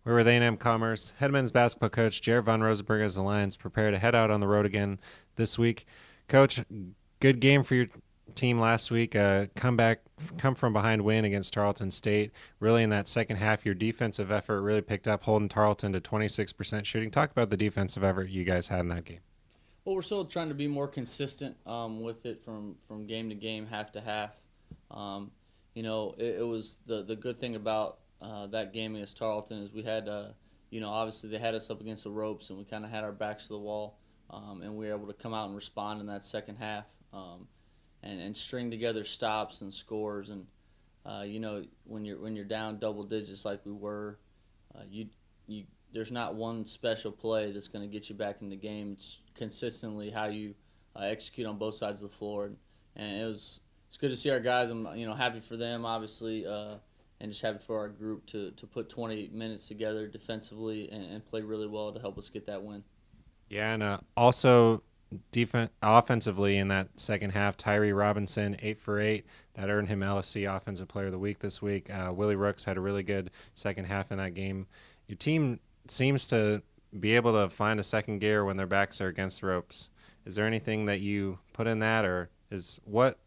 We're with A&M-Commerce. Head men's basketball coach Jaret von Rosenberg as the Lions prepare to head out on the road again this week. Coach, good game for your team last week. Come from behind win against Tarleton State. Really in that second half, your defensive effort really picked up, holding Tarleton to 26% shooting. Talk about the defensive effort you guys had in that game. Well, we're still trying to be more consistent with it from game to game, half to half. It was the good thing about that game against Tarleton is we had, obviously they had us up against the ropes and we kind of had our backs to the wall, and we were able to come out and respond in that second half, and string together stops and scores. And when you're down double digits like we were, there's not one special play that's going to get you back in the game. It's consistently how you execute on both sides of the floor, and it's good to see our guys. I'm happy for them, obviously, and just happy for our group to put 20 minutes together defensively and play really well to help us get that win. Yeah, and also offensively in that second half, Tyree Robinson 8 for 8. That earned him LSC Offensive Player of the Week this week. Willie Rooks had a really good second half in that game. Your team seems to be able to find a second gear when their backs are against the ropes. Is there anything that you put in that, or what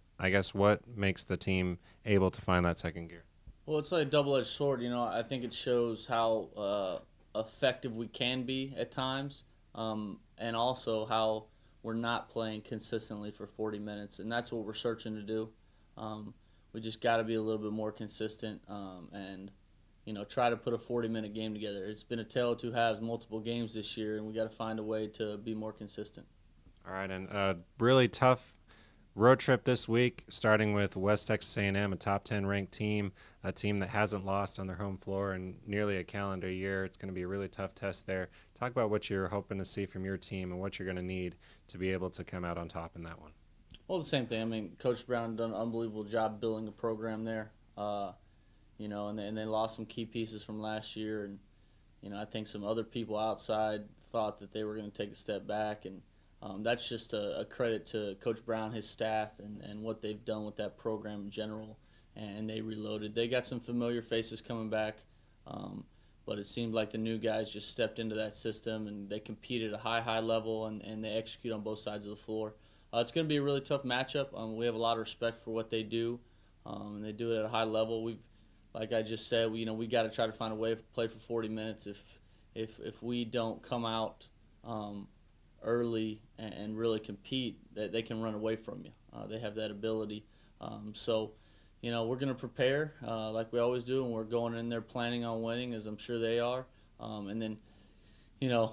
makes the team able to find that second gear? Well, it's like a double-edged sword. I think it shows how effective we can be at times, and also how we're not playing consistently for 40 minutes, and that's what we're searching to do. We just got to be a little bit more consistent, and try to put a 40-minute game together. It's been a tale of two halves, multiple games this year, and we got to find a way to be more consistent. All right, and a really tough road trip this week, starting with West Texas A&M, a top 10 ranked team, a team that hasn't lost on their home floor in nearly a calendar year. It's going to be a really tough test there. Talk about what you're hoping to see from your team and what you're going to need to be able to come out on top in that one. Well, the same thing. I mean, Coach Brown done an unbelievable job building a program there. And they lost some key pieces from last year, and I think some other people outside thought that they were going to take a step back, and that's just a credit to Coach Brown, his staff, and what they've done with that program in general. And they reloaded. They got some familiar faces coming back, but it seemed like the new guys just stepped into that system, and they compete at a high level, and they execute on both sides of the floor. It's going to be a really tough matchup. We have a lot of respect for what they do, and they do it at a high level. Like I just said, we got to try to find a way to play for 40 minutes. If we don't come out early and really compete, that they can run away from you. They have that ability. So we're going to prepare like we always do, and we're going in there planning on winning, as I'm sure they are. And then,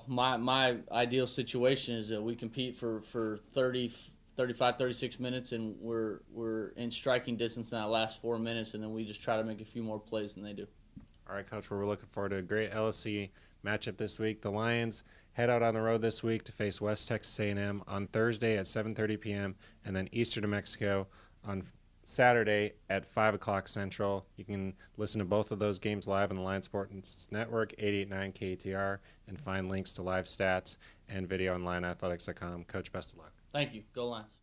my ideal situation is that we compete for 30, 35, 36 minutes, and we're in striking distance in that last 4 minutes, and then we just try to make a few more plays than they do. All right, Coach, we're looking forward to a great LSC matchup this week. The Lions head out on the road this week to face West Texas A&M on Thursday at 7:30 p.m. and then Eastern New Mexico on Saturday at 5 o'clock Central. You can listen to both of those games live on the Lions Sports Network, 889 KTR, and find links to live stats and video on lineathletics.com. Coach, best of luck. Thank you. Go Lions.